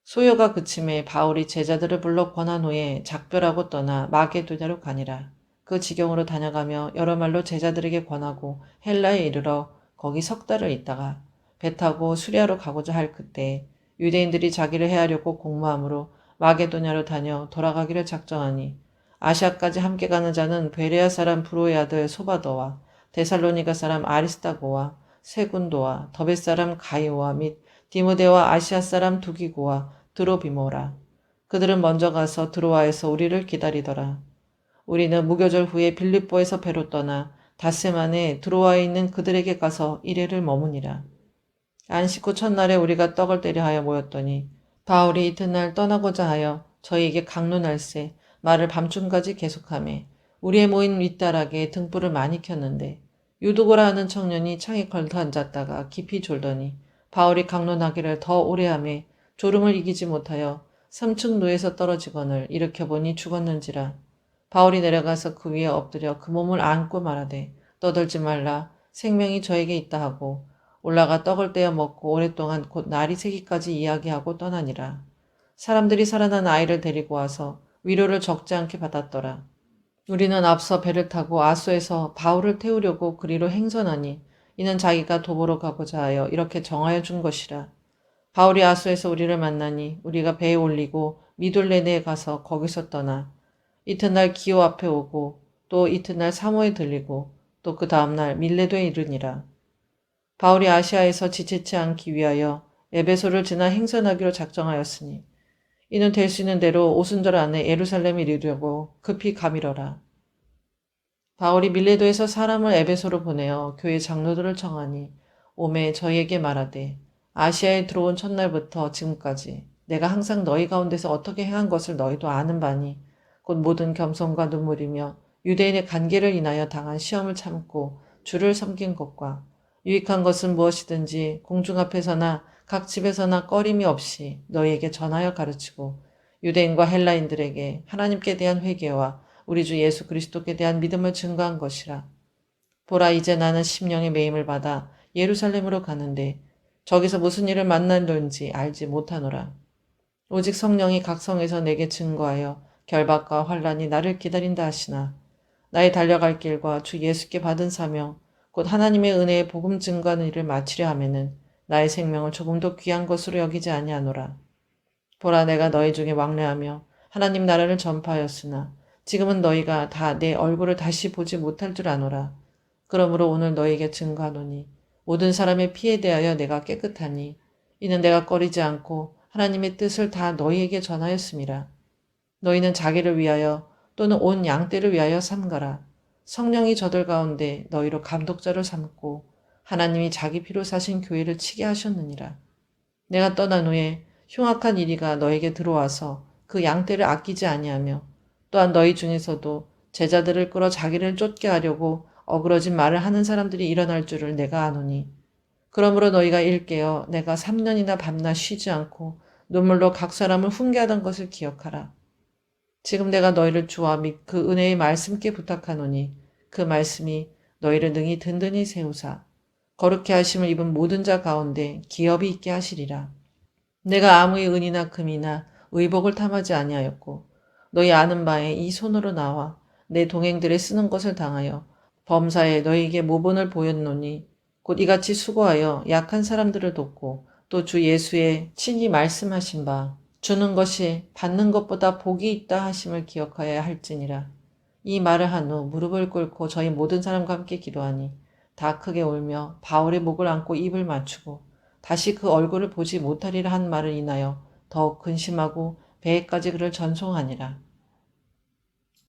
소요가 그침에 바울이 제자들을 불러 권한 후에 작별하고 떠나 마게도냐로 가니라. 그 지경으로 다녀가며 여러 말로 제자들에게 권하고 헬라에 이르러 거기 석 달을 있다가 배 타고 수리아로 가고자 할 그때 유대인들이 자기를 해하려고 공모함으로 마게도냐로 다녀 돌아가기를 작정하니 아시아까지 함께 가는 자는 베레아 사람 브로의 아들 소바더와 데살로니가 사람 아리스타고와 세군도와 더벳 사람 가이오와 및 디모데와 아시아 사람 두기고와 드로비모라. 그들은 먼저 가서 드로아에서 우리를 기다리더라. 우리는 무교절 후에 빌립보에서 배로 떠나 닷새 만에 드로아에 있는 그들에게 가서 이래를 머무니라. 안식 후 첫날에 우리가 떡을 때려 하여 모였더니 바울이 이튿날 떠나고자 하여 저희에게 강론할세 말을 밤중까지 계속하매 우리의 모인 윗다락에 등불을 많이 켰는데 유두고라 하는 청년이 창에 걸터 앉았다가 깊이 졸더니 바울이 강론하기를 더 오래 하매 졸음을 이기지 못하여 3층 노에서 떨어지거늘 일으켜보니 죽었는지라. 바울이 내려가서 그 위에 엎드려 그 몸을 안고 말하되 떠들지 말라 생명이 저에게 있다 하고 올라가 떡을 떼어 먹고 오랫동안 곧 날이 새기까지 이야기하고 떠나니라. 사람들이 살아난 아이를 데리고 와서 위로를 적지 않게 받았더라. 우리는 앞서 배를 타고 아소에서 바울을 태우려고 그리로 행선하니 이는 자기가 도보로 가고자 하여 이렇게 정하여 준 것이라. 바울이 아소에서 우리를 만나니 우리가 배에 올리고 미돌레네에 가서 거기서 떠나 이튿날 기오 앞에 오고 또 이튿날 사모에 들리고 또 그 다음날 밀레도에 이르니라. 바울이 아시아에서 지체치 않기 위하여 에베소를 지나 행선하기로 작정하였으니 이는 될 수 있는 대로 오순절 안에 예루살렘에 이르려고 급히 가밀어라. 바울이 밀레도에서 사람을 에베소로 보내어 교회 장로들을 청하니 오매 저희에게 말하되 아시아에 들어온 첫날부터 지금까지 내가 항상 너희 가운데서 어떻게 행한 것을 너희도 아는 바니 곧 모든 겸손과 눈물이며 유대인의 관계를 인하여 당한 시험을 참고 주를 섬긴 것과 유익한 것은 무엇이든지 공중 앞에서나 각 집에서나 꺼림이 없이 너희에게 전하여 가르치고 유대인과 헬라인들에게 하나님께 대한 회개와 우리 주 예수 그리스도께 대한 믿음을 증거한 것이라. 보라 이제 나는 심령의 매임을 받아 예루살렘으로 가는데 저기서 무슨 일을 만날는지 알지 못하노라. 오직 성령이 각 성에서 내게 증거하여 결박과 환란이 나를 기다린다 하시나 나의 달려갈 길과 주 예수께 받은 사명 곧 하나님의 은혜의 복음 증거하는 일을 마치려 하면은 나의 생명을 조금도 귀한 것으로 여기지 아니하노라. 보라 내가 너희 중에 왕래하며 하나님 나라를 전파하였으나 지금은 너희가 다 내 얼굴을 다시 보지 못할 줄 아노라. 그러므로 오늘 너희에게 증거하노니 모든 사람의 피에 대하여 내가 깨끗하니 이는 내가 꺼리지 않고 하나님의 뜻을 다 너희에게 전하였음이라. 너희는 자기를 위하여 또는 온 양떼를 위하여 삼가라. 성령이 저들 가운데 너희로 감독자를 삼고 하나님이 자기 피로 사신 교회를 치게 하셨느니라. 내가 떠난 후에 흉악한 이리가 너에게 들어와서 그 양떼를 아끼지 아니하며 또한 너희 중에서도 제자들을 끌어 자기를 쫓게 하려고 어그러진 말을 하는 사람들이 일어날 줄을 내가 아노니 그러므로 너희가 일깨어 내가 3년이나 밤낮 쉬지 않고 눈물로 각 사람을 훈계하던 것을 기억하라. 지금 내가 너희를 주와 및 그 은혜의 말씀께 부탁하노니 그 말씀이 너희를 능히 든든히 세우사 거룩해 하심을 입은 모든 자 가운데 기업이 있게 하시리라. 내가 아무의 은이나 금이나 의복을 탐하지 아니하였고 너희 아는 바에 이 손으로 나와 내 동행들의 쓰는 것을 당하여 범사에 너희에게 모본을 보였노니 곧 이같이 수고하여 약한 사람들을 돕고 또 주 예수의 친히 말씀하신 바 주는 것이 받는 것보다 복이 있다 하심을 기억하여야 할지니라. 이 말을 한 후 무릎을 꿇고 저희 모든 사람과 함께 기도하니 다 크게 울며 바울의 목을 안고 입을 맞추고 다시 그 얼굴을 보지 못하리라 한 말을 인하여 더욱 근심하고 배에까지 그를 전송하니라.